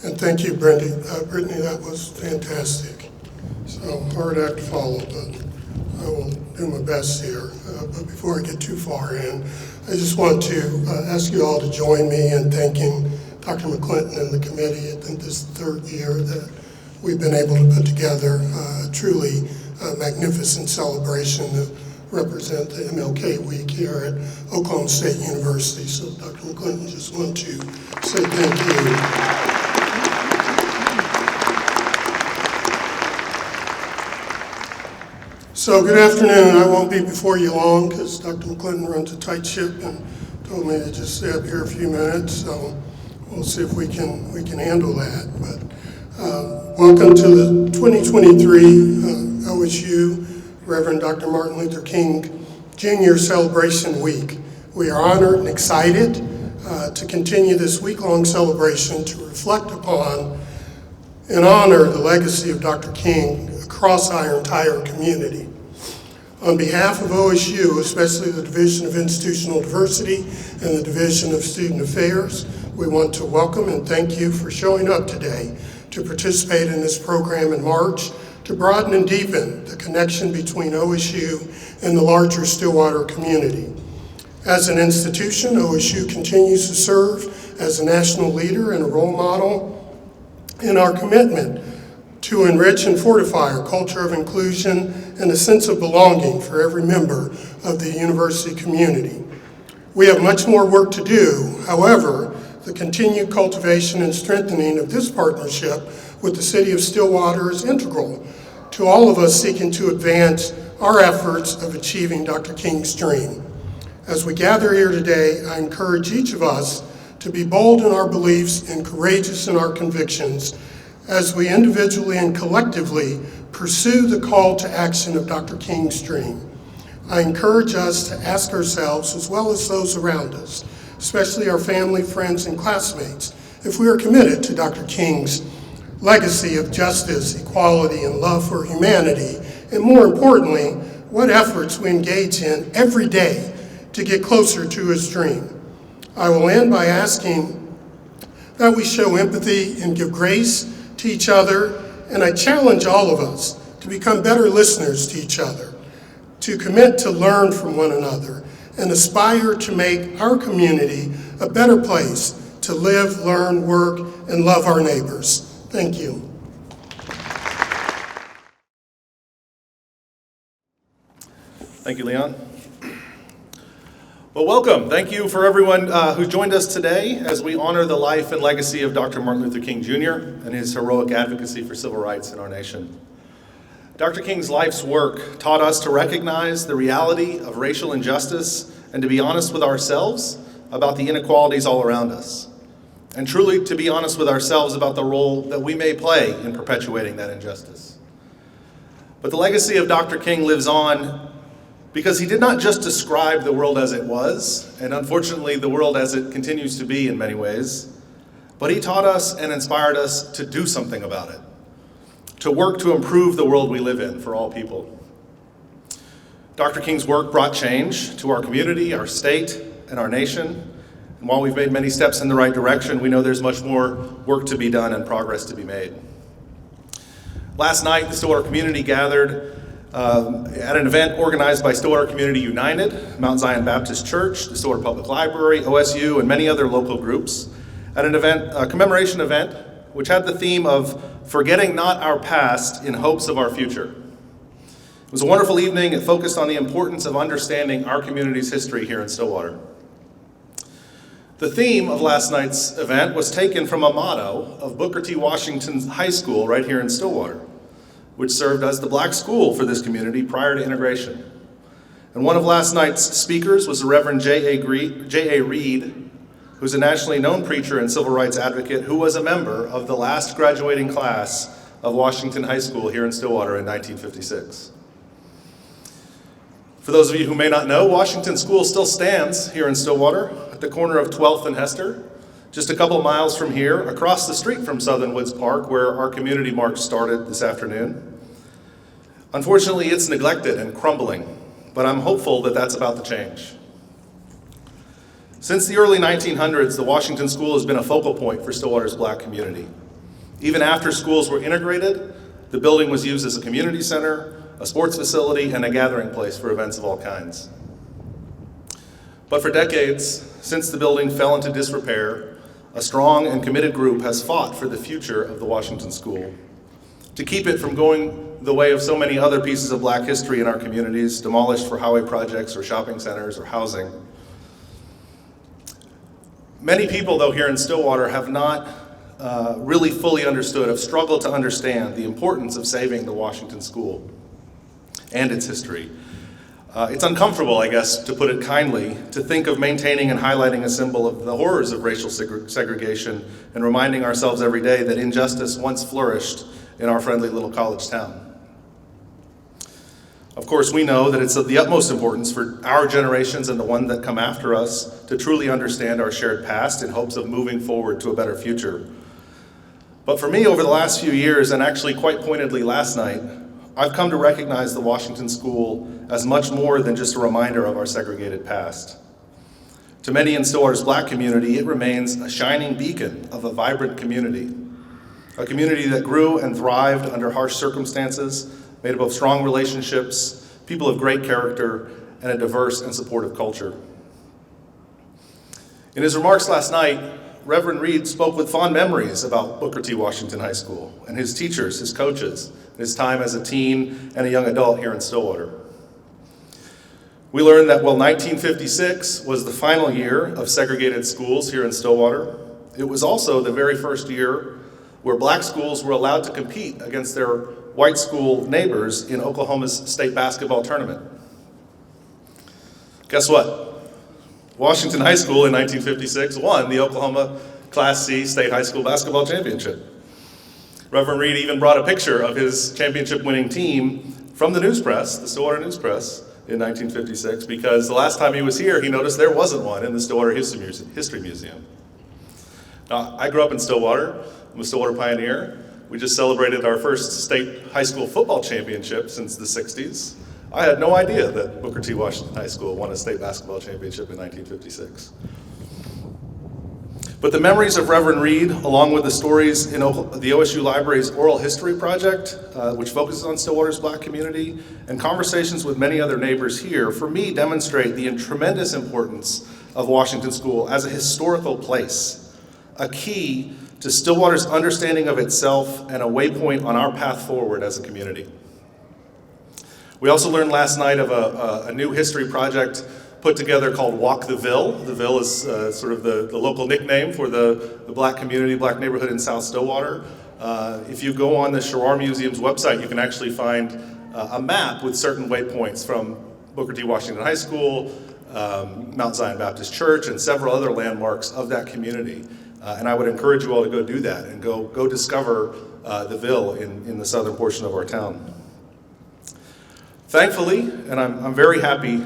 And thank you, Brittany, that was fantastic. So hard act to follow, but I will do my best here. But before I get too far in, I just want to ask you all to join me in thanking Dr. McClinton and the committee. I think this is the third year that we've been able to put together a truly magnificent celebration to represent the MLK week here at Oklahoma State University. So Dr. McClinton, just want to say thank you. So good afternoon. I won't be before you long because Dr. McClinton runs a tight ship and told me to just stay up here a few minutes. So we'll see if we can handle that. But welcome to the 2023 OSU Reverend Dr. Martin Luther King Jr. Celebration Week. We are honored and excited to continue this week-long celebration to reflect upon and honor the legacy of Dr. King across our entire community. On behalf of OSU, especially the Division of Institutional Diversity and the Division of Student Affairs, we want to welcome and thank you for showing up today to participate in this program in March to broaden and deepen the connection between OSU and the larger Stillwater community. As an institution, OSU continues to serve as a national leader and a role model in our commitment to enrich and fortify our culture of inclusion and a sense of belonging for every member of the university community. We have much more work to do. However, the continued cultivation and strengthening of this partnership with the City of Stillwater is integral to all of us seeking to advance our efforts of achieving Dr. King's dream. As we gather here today, I encourage each of us to be bold in our beliefs and courageous in our convictions as we individually and collectively pursue the call to action of Dr. King's dream. I encourage us to ask ourselves, as well as those around us, especially our family, friends, and classmates, if we are committed to Dr. King's legacy of justice, equality, and love for humanity, and more importantly, what efforts we engage in every day to get closer to his dream. I will end by asking that we show empathy and give grace to each other, and I challenge all of us to become better listeners to each other, to commit to learn from one another, and aspire to make our community a better place to live, learn, work, and love our neighbors. Thank you. Thank you, Leon. Well, welcome. Thank you for everyone who joined us today as we honor the life and legacy of Dr. Martin Luther King Jr. and his heroic advocacy for civil rights in our nation. Dr. King's life's work taught us to recognize the reality of racial injustice and to be honest with ourselves about the inequalities all around us, and truly to be honest with ourselves about the role that we may play in perpetuating that injustice. But the legacy of Dr. King lives on because he did not just describe the world as it was, and unfortunately the world as it continues to be in many ways, but he taught us and inspired us to do something about it, to work to improve the world we live in for all people. Dr. King's work brought change to our community, our state, and our nation, and while we've made many steps in the right direction, we know there's much more work to be done and progress to be made. Last night, the Stillwater community gathered at an event organized by Stillwater Community United, Mount Zion Baptist Church, the Stillwater Public Library, OSU, and many other local groups at an event, a commemoration event, which had the theme of forgetting not our past in hopes of our future. It was a wonderful evening. It focused on the importance of understanding our community's history here in Stillwater. The theme of last night's event was taken from a motto of Booker T. Washington High School right here in Stillwater, which served as the black school for this community prior to integration. And one of last night's speakers was the Reverend J.A. Reed, who's a nationally known preacher and civil rights advocate who was a member of the last graduating class of Washington High School here in Stillwater in 1956. For those of you who may not know, Washington School still stands here in Stillwater at the corner of 12th and Hester, just a couple miles from here, across the street from Southern Woods Park, where our community march started this afternoon. Unfortunately, it's neglected and crumbling, but I'm hopeful that that's about to change. Since the early 1900s, the Washington School has been a focal point for Stillwater's black community. Even after schools were integrated, the building was used as a community center, a sports facility, and a gathering place for events of all kinds. But for decades, since the building fell into disrepair, a strong and committed group has fought for the future of the Washington School, to keep it from going the way of so many other pieces of Black history in our communities, demolished for highway projects or shopping centers or housing. Many people, though, here in Stillwater have not really fully understood, have struggled to understand the importance of saving the Washington School and its history. It's uncomfortable, I guess, to put it kindly, to think of maintaining and highlighting a symbol of the horrors of racial segregation and reminding ourselves every day that injustice once flourished in our friendly little college town. Of course, we know that it's of the utmost importance for our generations and the one that come after us to truly understand our shared past in hopes of moving forward to a better future. But for me, over the last few years, and actually quite pointedly last night, I've come to recognize the Washington School as much more than just a reminder of our segregated past. To many in Stillwater's Black community, it remains a shining beacon of a vibrant community, a community that grew and thrived under harsh circumstances, made up of strong relationships, people of great character, and a diverse and supportive culture. In his remarks last night, Reverend Reed spoke with fond memories about Booker T. Washington High School and his teachers, his coaches, his time as a teen and a young adult here in Stillwater. We learned that while 1956 was the final year of segregated schools here in Stillwater, it was also the very first year where Black schools were allowed to compete against their white school neighbors in Oklahoma's state basketball tournament. Guess what? Washington High School in 1956 won the Oklahoma Class C State High School Basketball Championship. Reverend Reed even brought a picture of his championship-winning team from the news press, the Stillwater News Press, in 1956, because the last time he was here, he noticed there wasn't one in the Stillwater History Museum. Now, I grew up in Stillwater. I'm a Stillwater pioneer. We just celebrated our first state high school football championship since the 60s. I had no idea that Booker T. Washington High School won a state basketball championship in 1956. But the memories of Reverend Reed, along with the stories in the OSU Library's Oral History Project, which focuses on Stillwater's Black community, and conversations with many other neighbors here, for me demonstrate the tremendous importance of Washington School as a historical place, a key to Stillwater's understanding of itself and a waypoint on our path forward as a community. We also learned last night of a new history project put together called Walk the Ville. The Ville is sort of the local nickname for the Black community, Black neighborhood in South Stillwater. If you go on the Sherrar Museum's website, you can actually find a map with certain waypoints from Booker T. Washington High School, Mount Zion Baptist Church, and several other landmarks of that community. And I would encourage you all to go do that and go discover the Ville in the southern portion of our town. Thankfully, and I'm very happy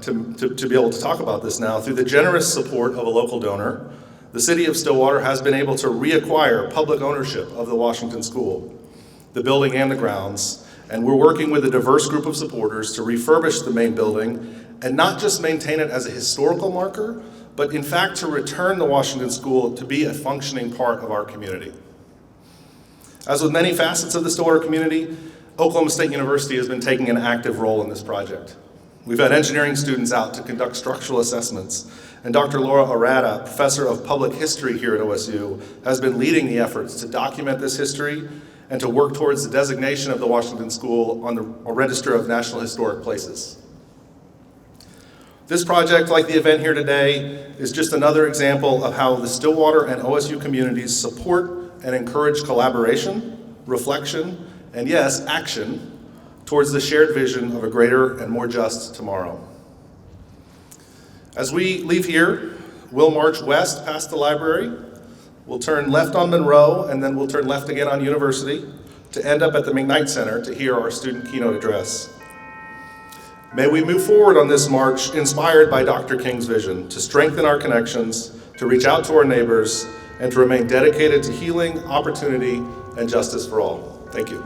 to be able to talk about this now, through the generous support of a local donor, the City of Stillwater has been able to reacquire public ownership of the Washington School, the building and the grounds, and we're working with a diverse group of supporters to refurbish the main building and not just maintain it as a historical marker, but in fact to return the Washington School to be a functioning part of our community. As with many facets of the Stillwater community, Oklahoma State University has been taking an active role in this project. We've had engineering students out to conduct structural assessments, and Dr. Laura Arata, professor of public history here at OSU, has been leading the efforts to document this history and to work towards the designation of the Washington School on the Register of National Historic Places. This project, like the event here today, is just another example of how the Stillwater and OSU communities support and encourage collaboration, reflection, and yes, action towards the shared vision of a greater and more just tomorrow. As we leave here, we'll march west past the library, we'll turn left on Monroe, and then we'll turn left again on University to end up at the McKnight Center to hear our student keynote address. May we move forward on this march inspired by Dr. King's vision to strengthen our connections, to reach out to our neighbors, and to remain dedicated to healing, opportunity, and justice for all. Thank you.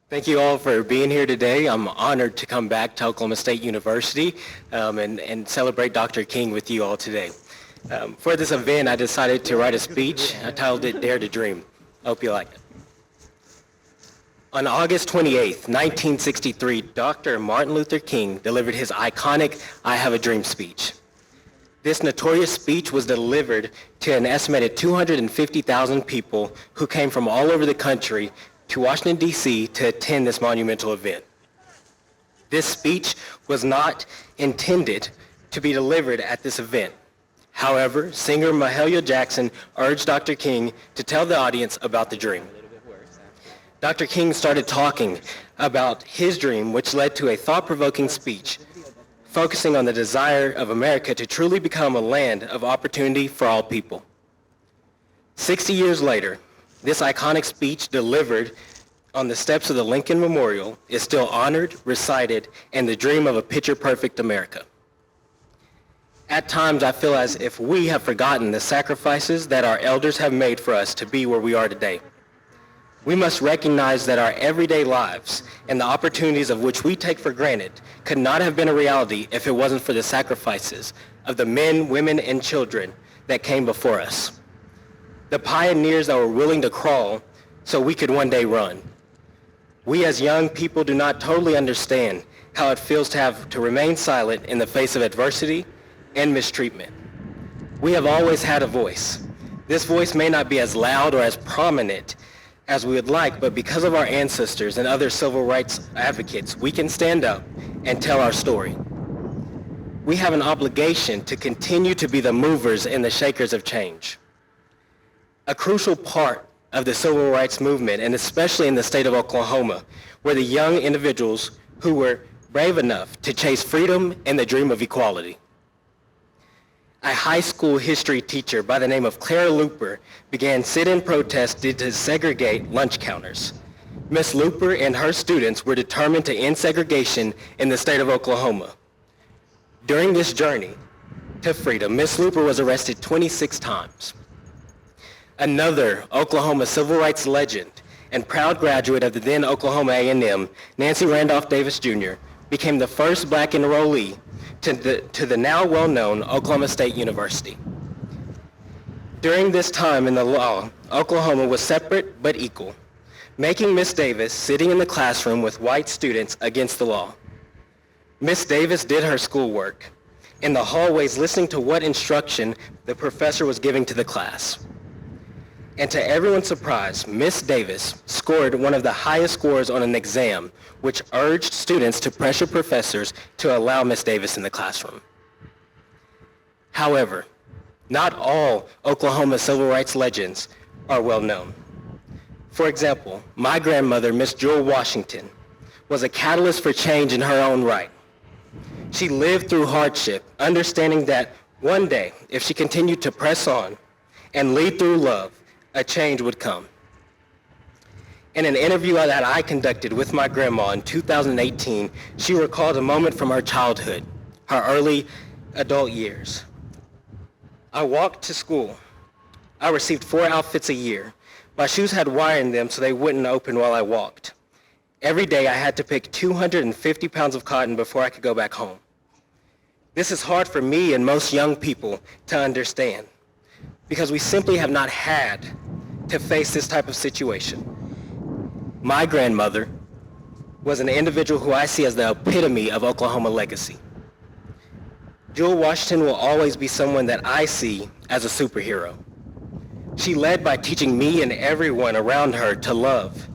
Thank you all for being here today. I'm honored to come back to Oklahoma State University and celebrate Dr. King with you all today. For this event, I decided to write a speech. I titled it Dare to Dream. I hope you like it. On August 28th, 1963, Dr. Martin Luther King delivered his iconic I Have a Dream speech. This notorious speech was delivered to an estimated 250,000 people who came from all over the country to Washington, D.C. to attend this monumental event. This speech was not intended to be delivered at this event. However, singer Mahalia Jackson urged Dr. King to tell the audience about the dream. Dr. King started talking about his dream, which led to a thought-provoking speech, focusing on the desire of America to truly become a land of opportunity for all people. 60 years later, this iconic speech delivered on the steps of the Lincoln Memorial is still honored, recited, and the dream of a picture-perfect America. At times, I feel as if we have forgotten the sacrifices that our elders have made for us to be where we are today. We must recognize that our everyday lives and the opportunities of which we take for granted could not have been a reality if it wasn't for the sacrifices of the men, women, and children that came before us. The pioneers that were willing to crawl so we could one day run. We as young people do not totally understand how it feels to have to remain silent in the face of adversity and mistreatment. We have always had a voice. This voice may not be as loud or as prominent as we would like, but because of our ancestors and other civil rights advocates, we can stand up and tell our story. We have an obligation to continue to be the movers and the shakers of change. A crucial part of the civil rights movement, and especially in the state of Oklahoma, were the young individuals who were brave enough to chase freedom and the dream of equality. A high school history teacher by the name of Clara Looper began sit-in protests to segregate lunch counters. Miss Looper and her students were determined to end segregation in the state of Oklahoma. During this journey to freedom, Miss Looper was arrested 26 times. Another Oklahoma civil rights legend and proud graduate of the then Oklahoma A&M, Nancy Randolph Davis Jr., became the first black enrollee to the now well-known Oklahoma State University. During this time in the law, Oklahoma was separate but equal, making Miss Davis sitting in the classroom with white students against the law. Miss Davis did her schoolwork in the hallways, listening to what instruction the professor was giving to the class. And to everyone's surprise, Miss Davis scored one of the highest scores on an exam, which urged students to pressure professors to allow Miss Davis in the classroom. However, not all Oklahoma civil rights legends are well known. For example, my grandmother, Miss Jewel Washington, was a catalyst for change in her own right. She lived through hardship, understanding that one day, if she continued to press on and lead through love, a change would come. In an interview that I conducted with my grandma in 2018, she recalled a moment from her childhood, her early adult years. I walked to school. I received 4 outfits a year. My shoes had wire in them so they wouldn't open while I walked. Every day I had to pick 250 pounds of cotton before I could go back home. This is hard for me and most young people to understand, because we simply have not had to face this type of situation. My grandmother was an individual who I see as the epitome of Oklahoma legacy. Jewel Washington will always be someone that I see as a superhero. She led by teaching me and everyone around her to love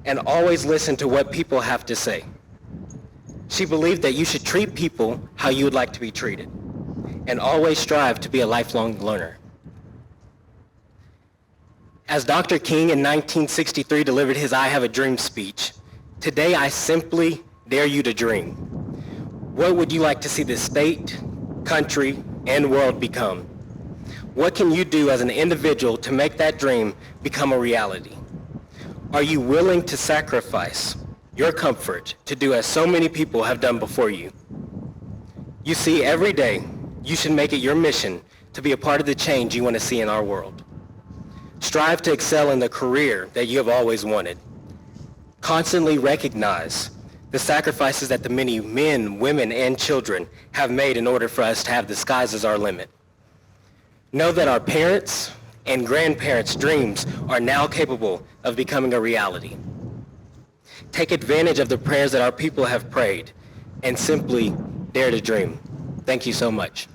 and always listen to what people have to say. She believed that you should treat people how you would like to be treated, and always strive to be a lifelong learner. As Dr. King in 1963 delivered his I Have a Dream speech, today I simply dare you to dream. What would you like to see this state, country, and world become? What can you do as an individual to make that dream become a reality? Are you willing to sacrifice your comfort to do as so many people have done before you? You see, every day, you should make it your mission to be a part of the change you want to see in our world. Strive to excel in the career that you have always wanted. Constantly recognize the sacrifices that the many men, women, and children have made in order for us to have the skies as our limit. Know that our parents' and grandparents' dreams are now capable of becoming a reality. Take advantage of the prayers that our people have prayed and simply dare to dream. Thank you so much.